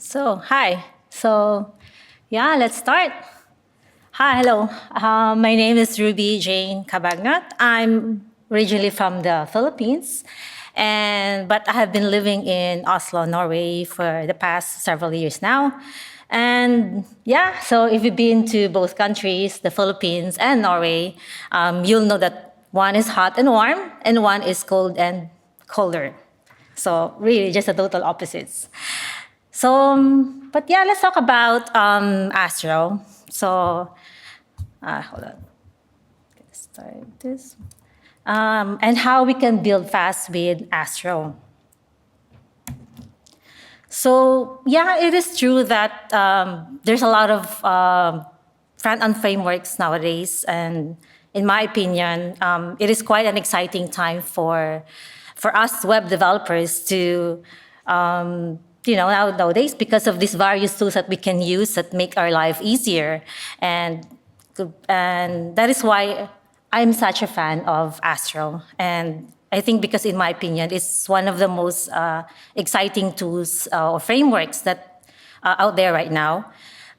Hi. Let's start. Hi, hello. My name is Ruby Jane Cabagnot. I'm originally from the Philippines, but I have been living in Oslo, Norway for the past several years now. So if you've been to both countries, the Philippines and Norway, you'll know that one is hot and warm, and one is cold and colder. So really, just the total opposites. Let's talk about Astro. Hold on. Let's start this. And how we can build fast with Astro. It is true that there's a lot of front-end frameworks nowadays, and in my opinion, it is quite an exciting time for us web developers to nowadays, because of these various tools that we can use that make our life easier. And that is why I'm such a fan of Astro. And I think because, in my opinion, it's one of the most exciting tools or frameworks that out there right now.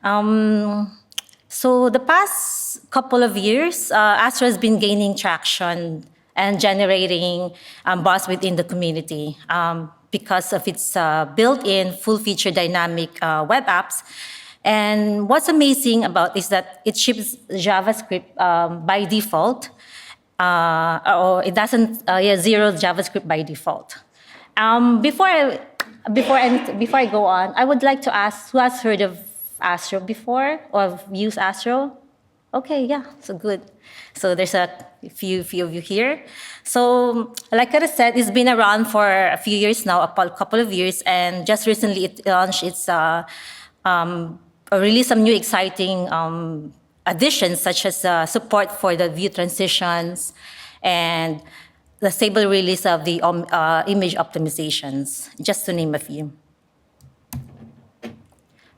The past couple of years, Astro has been gaining traction and generating buzz within the community. Because of its built-in full-feature dynamic web apps. And what's amazing about is that it ships JavaScript by default, or it doesn't, zero JavaScript by default. Before I go on, I would like to ask, who has heard of Astro before or used Astro? Okay, yeah, so good. So there's a few of you here. So like I said, it's been around for a few years now, a couple of years, and just recently it launched its released some new exciting additions, such as support for the view transitions and the stable release of the image optimizations, just to name a few.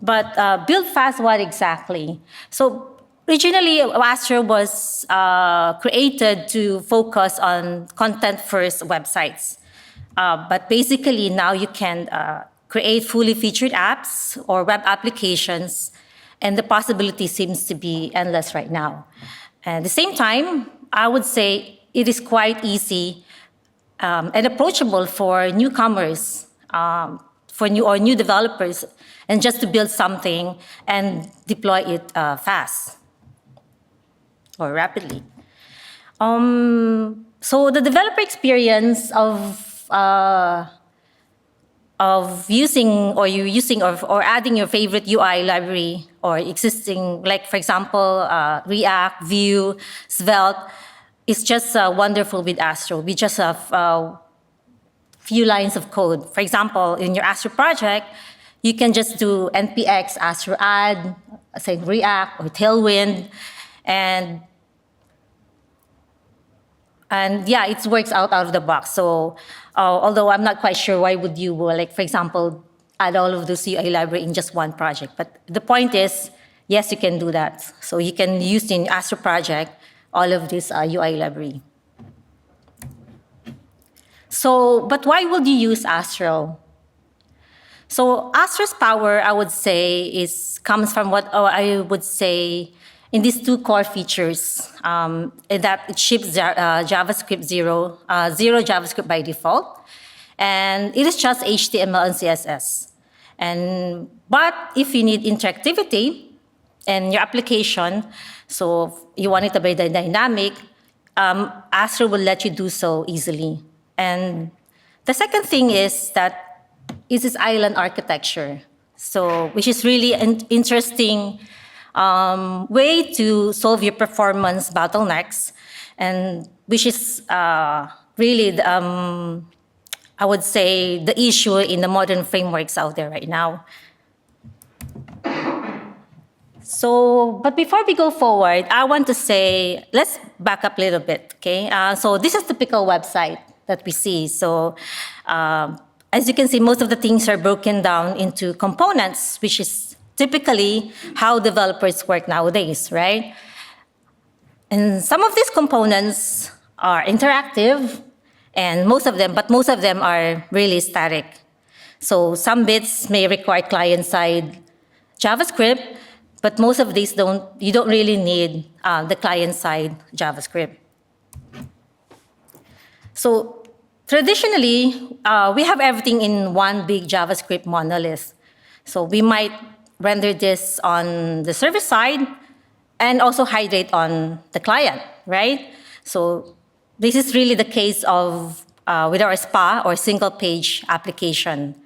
But build fast, what exactly? So originally, Astro was created to focus on content-first websites. But basically, now you can create fully featured apps or web applications, and the possibility seems to be endless right now. At the same time, I would say it is quite easy and approachable for newcomers, for new developers, and just to build something and deploy it fast or rapidly. So the developer experience of using or adding your favorite UI library or existing, like for example, React, Vue, Svelte, is just wonderful with Astro. We just have few lines of code. For example, in your Astro project, you can just do npx Astro add, say React or Tailwind, and it works out of the box. So although I'm not quite sure why would you, like for example, add all of those UI library in just one project. But the point is, yes, you can do that. So you can use in Astro project all of this UI library. So, but why would you use Astro? So Astro's power, I would say, comes from what I would say in these two core features, that it ships JavaScript zero JavaScript by default, and it is just HTML and CSS. But if you need interactivity in your application, so you want it to be dynamic, Astro will let you do so easily. And the second thing is that it's this island architecture, so which is really an interesting way to solve your performance bottlenecks, and which is really, I would say, the issue in the modern frameworks out there right now. So, but before we go forward, I want to say, let's back up a little bit, okay? So this is a typical website that we see. So as you can see, most of the things are broken down into components, which is typically how developers work nowadays, right? And some of these components are interactive, and most of them are really static. So some bits may require client-side JavaScript, but most of these you don't really need the client-side JavaScript. So traditionally, we have everything in one big JavaScript monolith. So we might render this on the server side and also hydrate on the client, right? So this is really the case of with our SPA or single page application.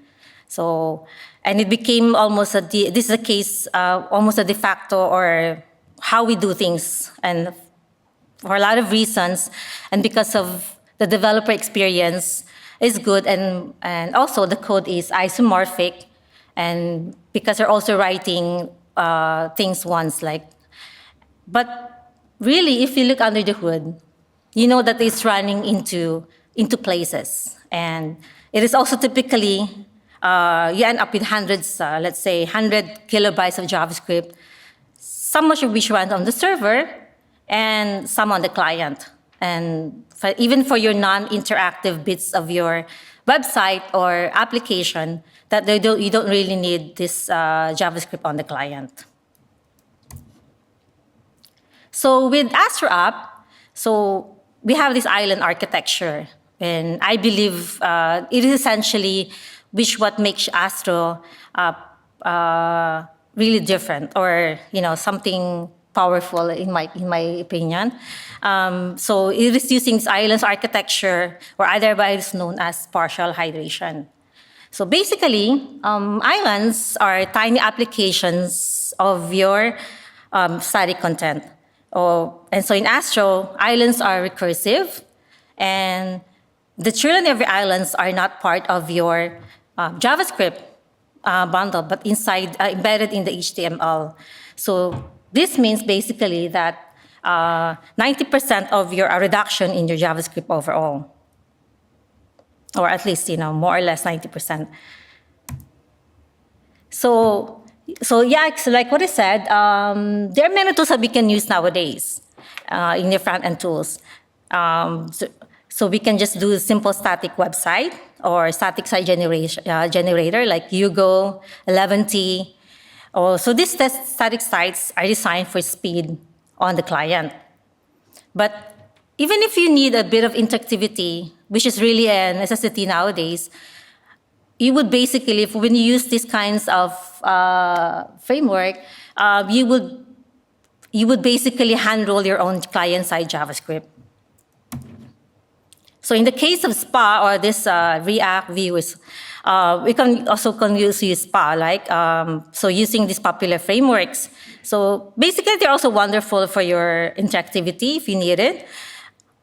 So, and it became almost this is a case, almost a de facto or how we do things. And for a lot of reasons, and because of the developer experience is good, and also the code is isomorphic, and because they're also writing things once, but really, if you look under the hood, you know that it's running into places, and it is also typically you end up with hundreds, let's say 100 kilobytes of JavaScript, some of which runs on the server, and some on the client. And even for your non-interactive bits of your website or application, that you don't really need this JavaScript on the client. So with Astro app, so we have this island architecture, and I believe it is essentially what makes Astro really different, or something powerful in my opinion. So it is using this islands architecture, or otherwise known as partial hydration. So basically, islands are tiny applications of your static content. And so in Astro, islands are recursive, and the children of your islands are not part of your JavaScript bundle, but embedded in the HTML. So this means basically that 90% of your reduction in your JavaScript overall, or at least more or less 90%. So yeah, it's like what I said, there are many tools that we can use nowadays in your front-end tools. So we can just do a simple static website or static site generator like Hugo, 11T. So these static sites are designed for speed on the client. But even if you need a bit of interactivity, which is really a necessity nowadays, you would basically, when you use these kinds of framework, you would basically hand-roll your own client-side JavaScript. So in the case of SPA or this React Vue, we can also use SPA, so using these popular frameworks. So basically, they're also wonderful for your interactivity if you need it.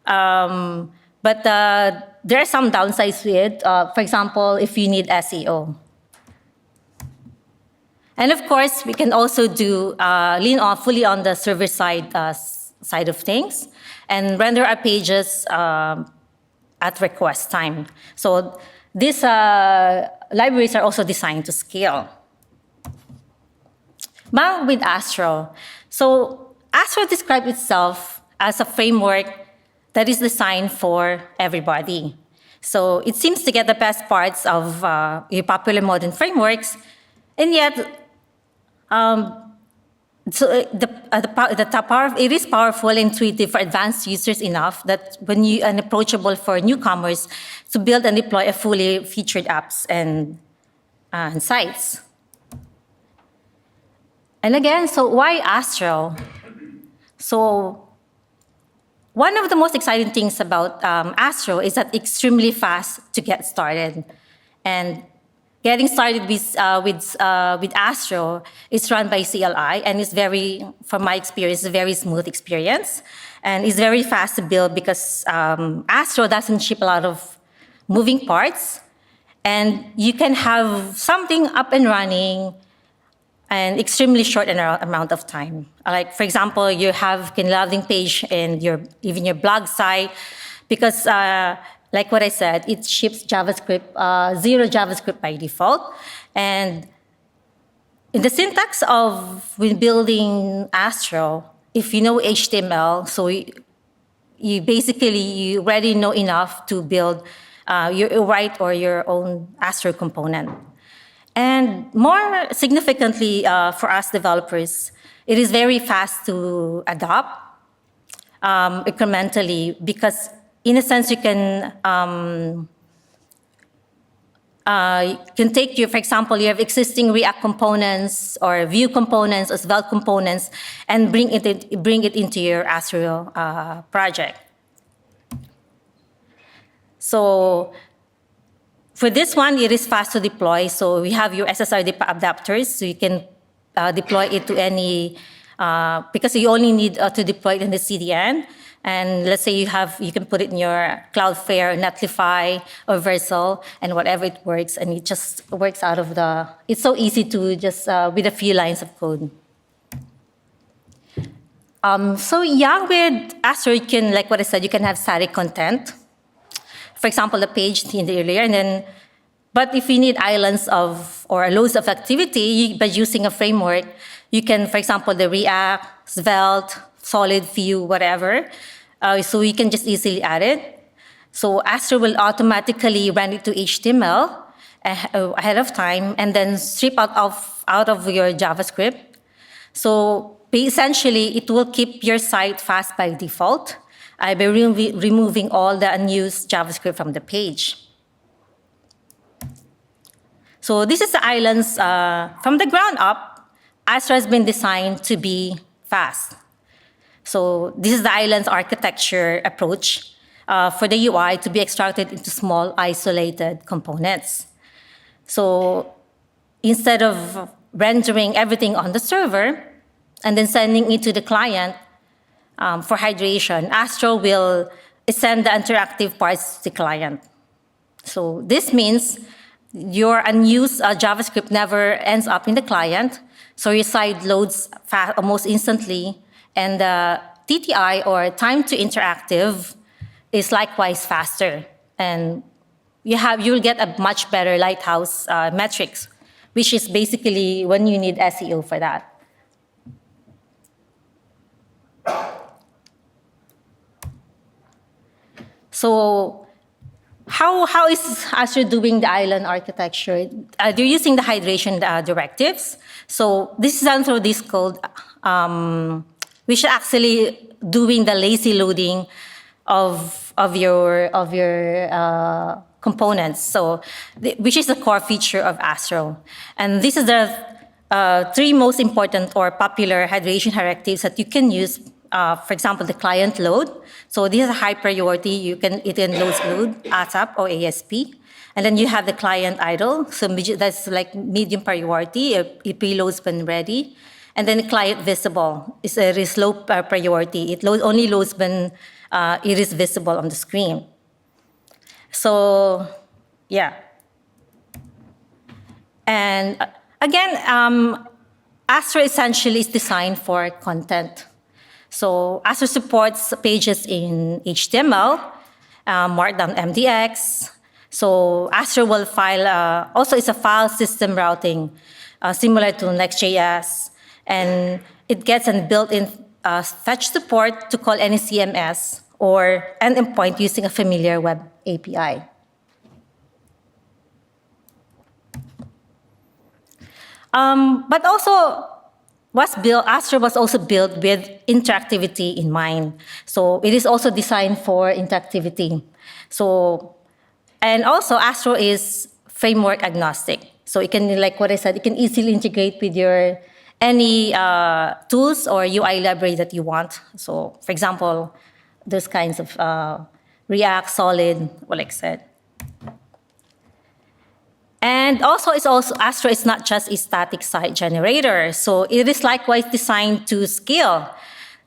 But there are some downsides with it. For example, if you need SEO. And of course, we can also lean fully on the server side of things and render our pages at request time. So these libraries are also designed to scale. Now with Astro. So Astro describes itself as a framework that is designed for everybody. So it seems to get the best parts of your popular modern frameworks, and yet it is powerful and intuitive for advanced users enough that and approachable for newcomers to build and deploy a fully featured apps and sites. And again, so why Astro? So one of the most exciting things about Astro is that it's extremely fast to get started. And getting started with Astro is run by CLI, and it's from my experience, a very smooth experience. And it's very fast to build because Astro doesn't ship a lot of moving parts. And you can have something up and running an extremely short amount of time. Like, for example, you have a landing page and even your blog site, because like what I said, it ships JavaScript, zero JavaScript by default. And in the syntax of when building Astro, if you know HTML, so you already know enough to build you write or your own Astro component. And more significantly for us developers, it is very fast to adopt incrementally because in a sense you can take your, for example, you have existing React components or Vue components or Svelte components and bring it into your Astro project. So for this one, it is fast to deploy. So we have your SSR adapters, so you can deploy it to any, because you only need to deploy it in the CDN. And let's say you can put it in your Cloudflare, Netlify, or Vercel, and whatever it works, and it just works out of it's so easy to just, with a few lines of code. So yeah, with Astro, you can, like what I said, you can have static content. For example, the page in the earlier, and then, but if you need islands or loads of activity, by using a framework, you can, for example, the React, Svelte, Solid, Vue, whatever. So you can just easily add it. So Astro will automatically run it to HTML ahead of time, and then strip out of your JavaScript. So essentially, it will keep your site fast by default. By removing all the unused JavaScript from the page. So this is the islands from the ground up. Astro has been designed to be fast. So this is the islands architecture approach for the UI to be extracted into small isolated components. So instead of rendering everything on the server and then sending it to the client, for hydration, Astro will send the interactive parts to the client. So this means your unused JavaScript never ends up in the client, so your site loads almost instantly, and the TTI, or time to interactive, is likewise faster. And you'll get a much better lighthouse metrics, which is basically when you need SEO for that. So how is Astro doing the island architecture? They're using the hydration directives. So this is done through this code, which is actually doing the lazy loading of your components. So which is the core feature of Astro. And this is the three most important or popular hydration directives that you can use. For example, the client load. So this is a high priority. It can load ASAP or ASP. And then you have the client idle. So that's like medium priority. It preloads when ready. And then the client visible is low priority. It only loads when it is visible on the screen. So yeah. And again, Astro essentially is designed for content. So Astro supports pages in HTML, markdown MDX. So Astro will also it's a file system routing, similar to Next.js. And it gets a built-in fetch support to call any CMS or an endpoint using a familiar web API. But also, Astro was also built with interactivity in mind. So it is also designed for interactivity. So, and also Astro is framework agnostic. So it can, like what I said, it can easily integrate with any tools or UI library that you want. So for example, those kinds of React, Solid, like I said. And also, Astro is not just a static site generator. So it is likewise designed to scale.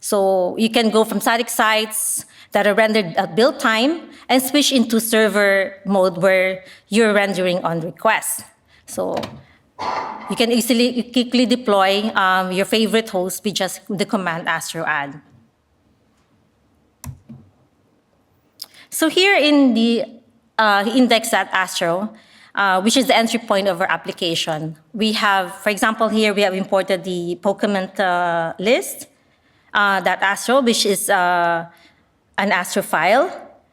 So you can go from static sites that are rendered at build time and switch into server mode where you're rendering on request. So you can quickly deploy your favorite host with just the command Astro add. So here in the index.astro, which is the entry point of our application. We have, for example, here we have imported the Pokemon list, that Astro, which is an Astro file.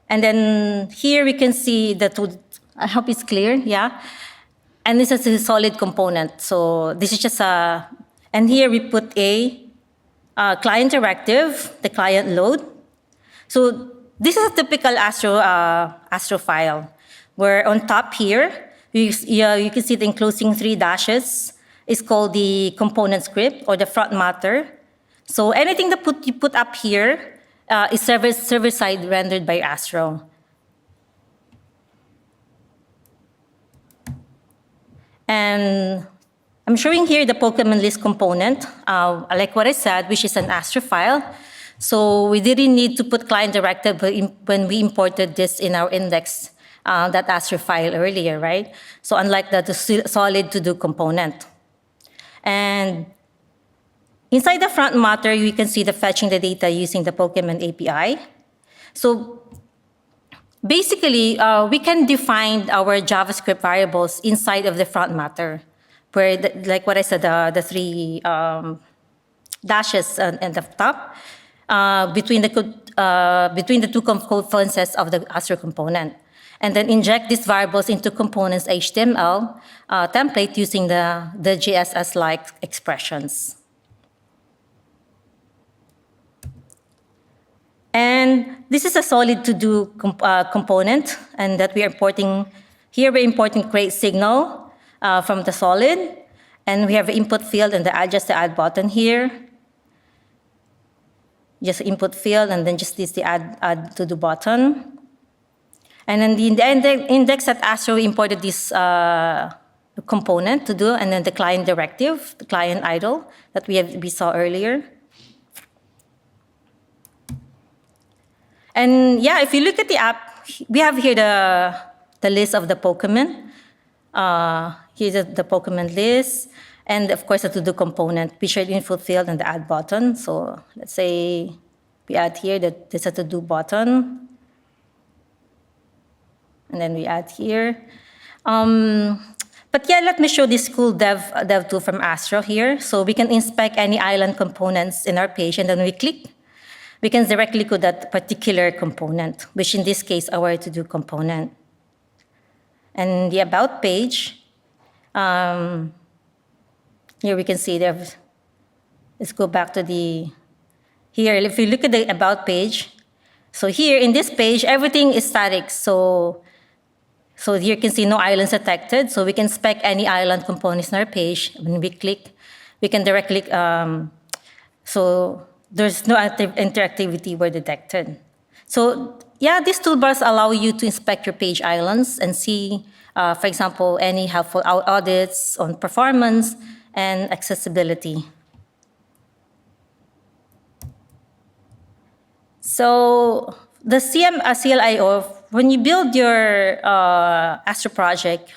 And then here we can see the two, I hope it's clear, yeah. And this is a solid component. So this is just a, and here we put a client directive, the client load. So this is a typical Astro file, where on top here, you can see the enclosing 3 dashes is called the component script or the front matter. So anything that you put up here is server-side rendered by Astro. And I'm showing here the Pokemon list component, like what I said, which is an Astro file. So we didn't need to put client directive when we imported this in our index, that Astro file earlier, right? So unlike the solid to-do component. And inside the front matter, you can see the fetching the data using the Pokemon API. So basically, we can define our JavaScript variables inside of the front matter, where, like what I said, the 3 dashes at the top, between the 2 components of the Astro component. And then inject these variables into components HTML template using the JSS-like expressions. And this is a solid to-do component, and that we are importing. Here we're importing create signal from the solid, and we have an input field and just the add button here. Just input field, and then just the add to-do button. And then the index at Astro, we imported this component to do, and then the client directive, the client idle that we saw earlier. And yeah, if you look at the app, we have here the list of the Pokemon. Here's the Pokemon list, and of course the to-do component, featured input field and the add button. So let's say we add here that there's a to-do button. And then we add here. But yeah, let me show this cool dev tool from Astro here. So we can inspect any island components in our page, and then we click. We can directly go to that particular component, which in this case, our to-do component. And the About page, here we can see there. Let's go back to here, if you look at the About page, so here in this page, everything is static. So here you can see no islands detected. So we can spec any island components in our page. When we click, we can directly, so there's no interactivity were detected. So yeah, these toolbars allow you to inspect your page islands and see, for example, any helpful audits on performance and accessibility. So the CLIO, when you build your Astro project,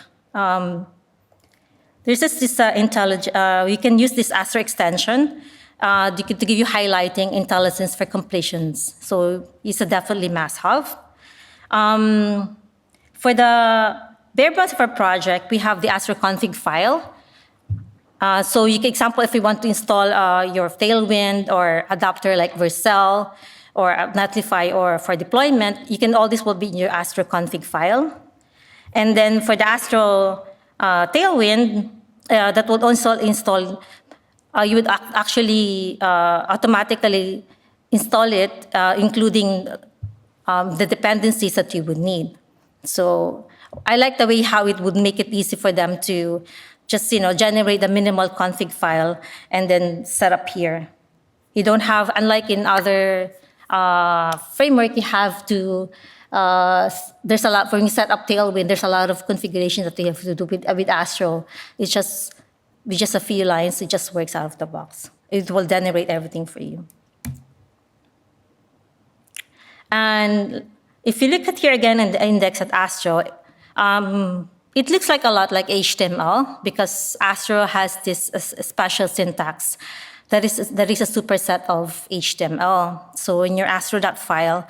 there's this you can use this Astro extension to give you highlighting intelligence for completions. So it's a definitely must-have. For the bare bones of our project, we have the Astro config file. So you can, example, if you want to install your Tailwind or adapter like Vercel, or Netlify, or for deployment, all this will be in your Astro config file. And then for the Astro Tailwind, that would also install, you would actually automatically install it, including the dependencies that you would need. So I like the way how it would make it easy for them to just generate a minimal config file and then set up here. You don't have, unlike in other framework, you have to, there's a lot, when you set up Tailwind, there's a lot of configurations that you have to do with Astro. It's just, with just a few lines, it just works out of the box. It will generate everything for you. And if you look at here again in the index at Astro, it looks like a lot like HTML because Astro has this special syntax that is a superset of HTML. So in your astro.file,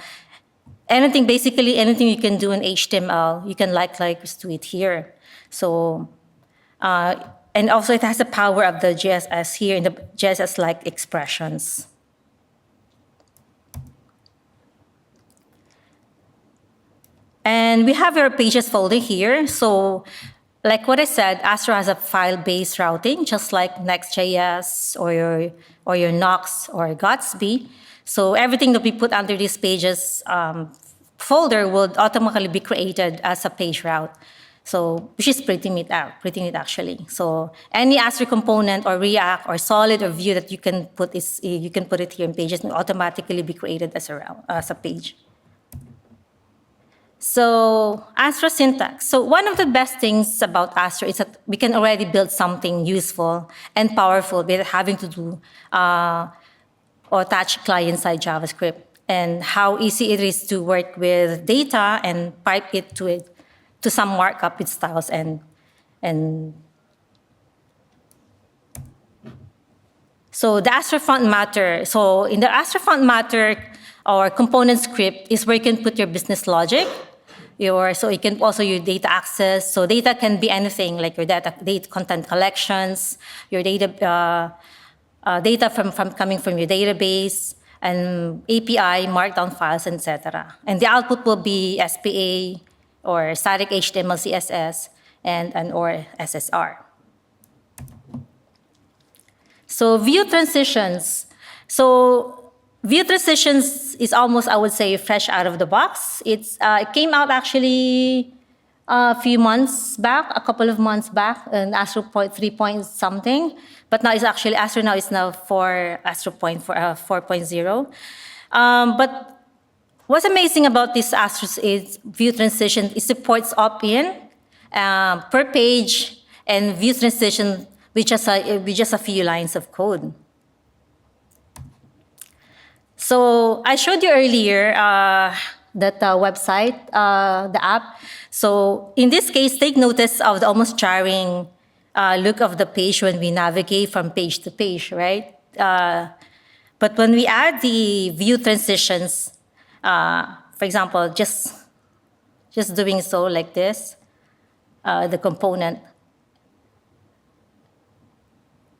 basically anything you can do in HTML, you can likewise do it here. So, and also it has the power of the JSS here in the JSS-like expressions. And we have our pages folder here. So like what I said, Astro has a file-based routing, just like Next.js or your Nox or Gatsby. So everything that we put under these pages folder would automatically be created as a page route. So which is pretty neat actually. So any Astro component or React or Solid or Vue that you can put it here in pages and automatically be created as a page. So Astro syntax. So one of the best things about Astro is that we can already build something useful and powerful without having to do or touch client-side JavaScript, and how easy it is to work with data and pipe it to some markup with styles and so the Astro font matter. So in the Astro font matter, our component script is where you can put your business logic. So you can also your data access. So data can be anything, like your data content collections, your data from coming from your database, and API, markdown files, etc. And the output will be SPA or static HTML, CSS, and or SSR. So view transitions. So view transitions is almost, I would say, fresh out of the box. It came out actually a couple of months back, in Astro 3 point something. But now it's actually, Astro now is now for Astro 4.0. But what's amazing about this Astro is view transition. It supports opt-in, per page, and view transition with just a few lines of code. So I showed you earlier that website, the app. So in this case, take notice of the almost jarring look of the page when we navigate from page to page, right? But when we add the view transitions, for example, just doing so like this, the component,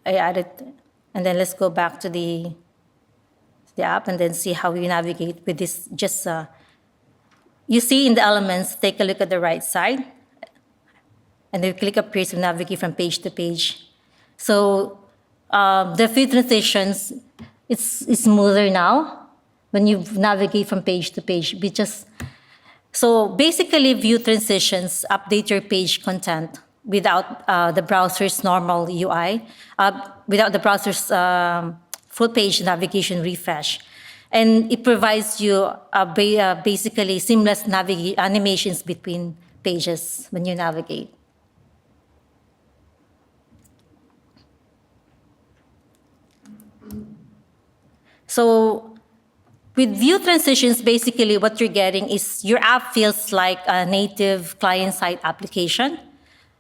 I added, and then let's go back to the app and then see how we navigate with this. You see in the elements, take a look at the right side, and then click up here to navigate from page to page. So the view transitions, it's smoother now when you navigate from page to page. So basically, view transitions update your page content without the browser's normal UI, without the browser's full page navigation refresh. And it provides you basically seamless animations between pages when you navigate. So with view transitions, basically what you're getting is your app feels like a native client-side application,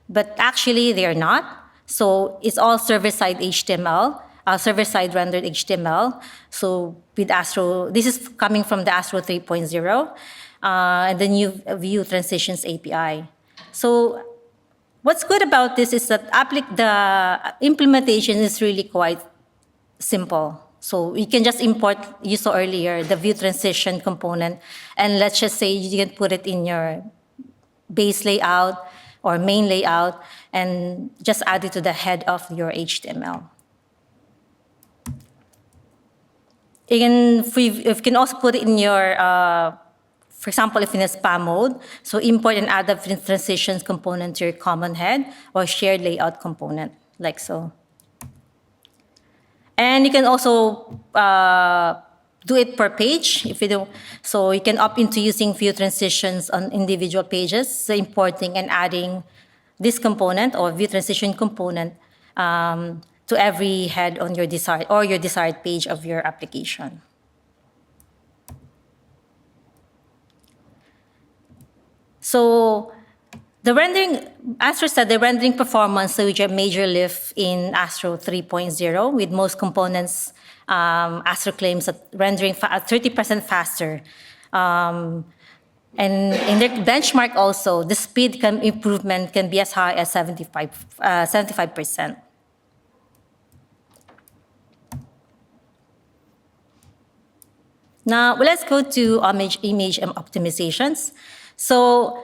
but actually they're not. So it's all server-side HTML, server-side rendered HTML. So with Astro, this is coming from the Astro 3.0, and the new view transitions API. So what's good about this is that the implementation is really quite simple. So you can just import, you saw earlier, the view transition component, and let's just say you can put it in your base layout or main layout and just add it to the head of your HTML. You can also put it in your, for example, if in a spam mode, so import and add the transitions component to your common head or shared layout component, like so. And you can also do it per page if you do. So you can opt into using view transitions on individual pages, so importing and adding this component or view transition component to every head on your desired page of your application. So the rendering, Astro said the rendering performance showed a major lift in Astro 3.0 with most components. Astro claims that rendering 30% faster. And in their benchmark also, the speed improvement can be as high as 75%. Now, let's go to image optimizations. So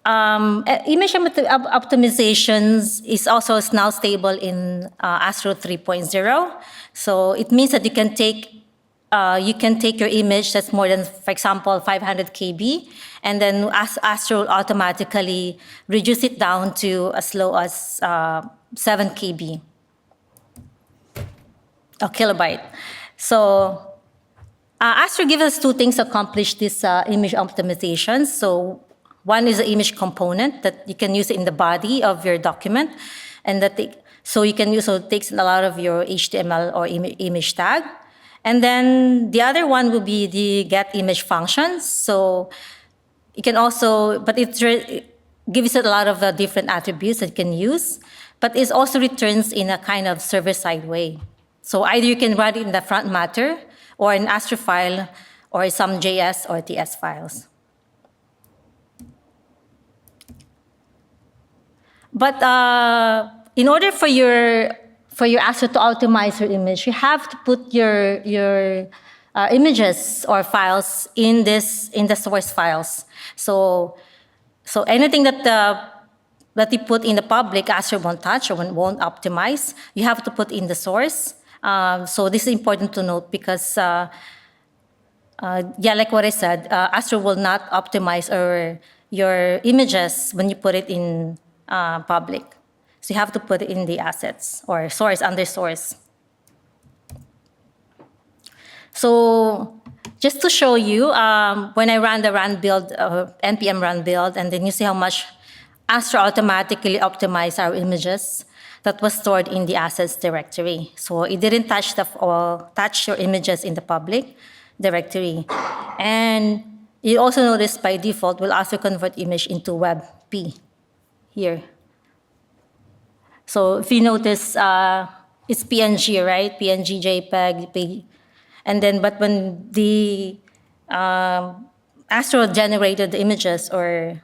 image optimizations is also now stable in Astro 3.0. So it means that you can take your image that's more than, for example, 500 KB, and then Astro will automatically reduce it down to as low as 7 KB or kilobyte. So Astro gives us two things to accomplish this image optimization. So one is the image component that you can use in the body of your document, and so you can use, so it takes a lot of your HTML or image tag. And then the other one will be the get image functions. So you can also, but it gives it a lot of different attributes that you can use, but it also returns in a kind of server-side way. So either you can write it in the front matter or an Astro file or some JS or TS files. But in order for your Astro to optimize your image, you have to put your images or files in the source files. So anything that you put in the public, Astro won't touch or won't optimize. You have to put in the source. So this is important to note because, like what I said, Astro will not optimize your images when you put it in public. So you have to put it in the assets or source, under source. So just to show you, when I ran the run build, npm run build, and then you see how much Astro automatically optimized our images that was stored in the assets directory. So it didn't touch your images in the public directory. And you also notice by default, will also convert image into WebP here. So if you notice, it's PNG, right? PNG, JPEG, and then, but when the Astro generated the images, or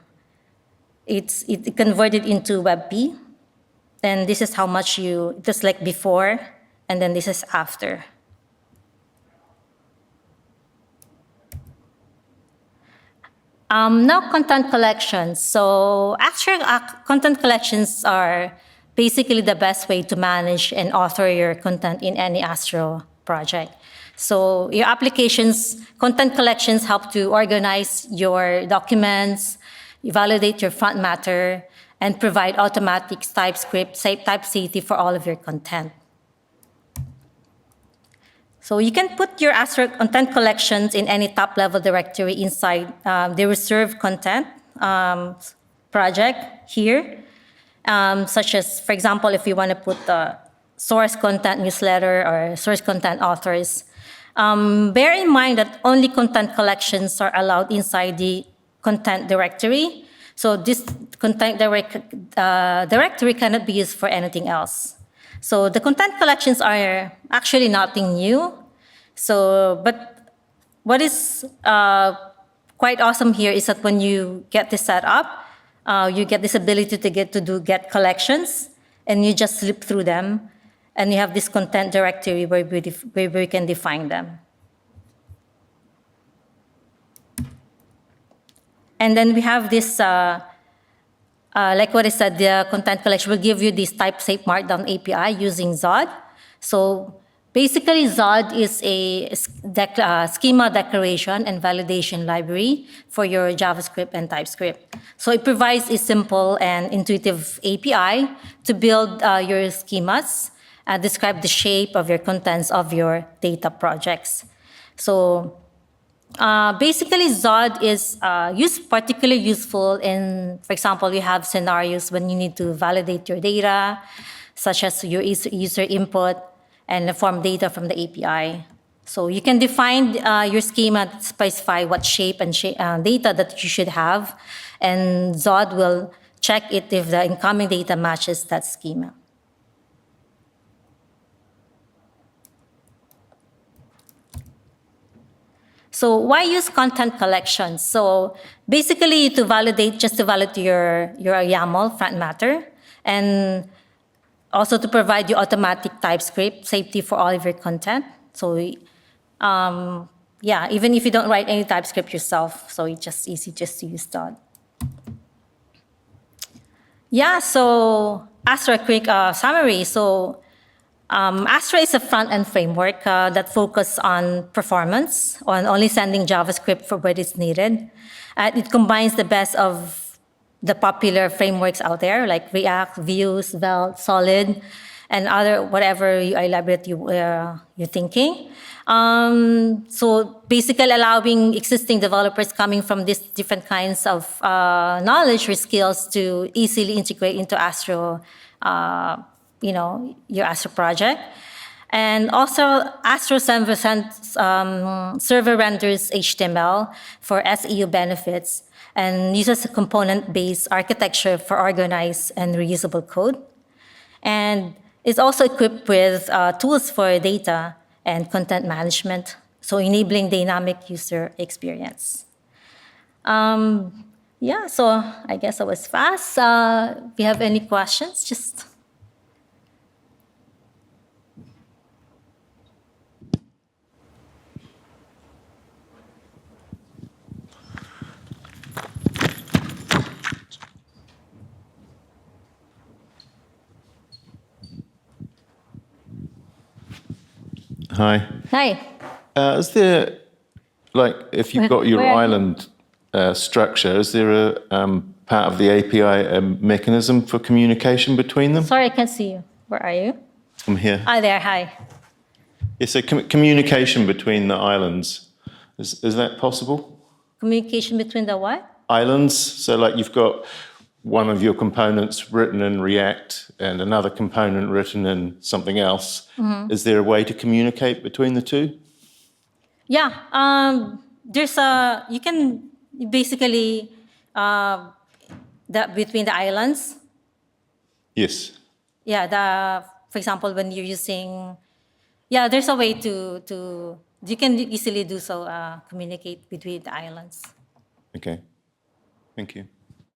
it converted into WebP, then this is how much just like before, and then this is after. Now content collections. So actually, content collections are basically the best way to manage and author your content in any Astro project. So your applications, content collections help to organize your documents, validate your front matter, and provide automatic type safety for all of your content. So you can put your Astro content collections in any top-level directory inside the reserved content project here. Such as, for example, if you want to put the source content newsletter or source content authors, bear in mind that only content collections are allowed inside the content directory. So this content directory cannot be used for anything else. So the content collections are actually nothing new. So, but what is quite awesome here is that when you get this set up, you get this ability to do get collections, and you just slip through them, and you have this content directory where we can define them. And then we have this, like what I said, the content collection will give you this type-safe markdown API using Zod. So basically, Zod is a schema declaration and validation library for your JavaScript and TypeScript. So it provides a simple and intuitive API to build your schemas, describe the shape of your contents of your data projects. So basically, Zod is particularly useful in, for example, you have scenarios when you need to validate your data, such as your user input and form data from the API. So you can define your schema to specify what shape and data that you should have, and Zod will check it if the incoming data matches that schema. So why use content collections? So basically to validate your YAML front matter, and also to provide you automatic TypeScript safety for all of your content. So yeah, even if you don't write any TypeScript yourself, so it's just easy just to use that. Yeah, so Astro, a quick summary. So Astro is a front-end framework that focuses on performance, on only sending JavaScript for what is needed. It combines the best of the popular frameworks out there, like React, Vue, Svelte, Solid, and other whatever UI library you're thinking. So basically allowing existing developers coming from these different kinds of knowledge or skills to easily integrate into Astro, your Astro project. And also, Astro server renders HTML for SEO benefits and uses a component-based architecture for organized and reusable code. And it's also equipped with tools for data and content management, so enabling dynamic user experience. Yeah, so I guess I was fast. If you have any questions, just... Hi. Hi. Is there, like, if you've got your island structure, is there a part of the API mechanism for communication between them? Sorry, I can't see you. Where are you? I'm here. Ah, there. Hi. Yeah, so communication between the islands, is that possible? Communication between the what? Islands, so like you've got one of your components written in React and another component written in something else. Mm-hmm. Is there a way to communicate between the two? Yeah, you can basically, between the islands. Yes. Yeah, for example, when you're using, there's a way to you can easily do so, communicate between the islands. Okay, thank you.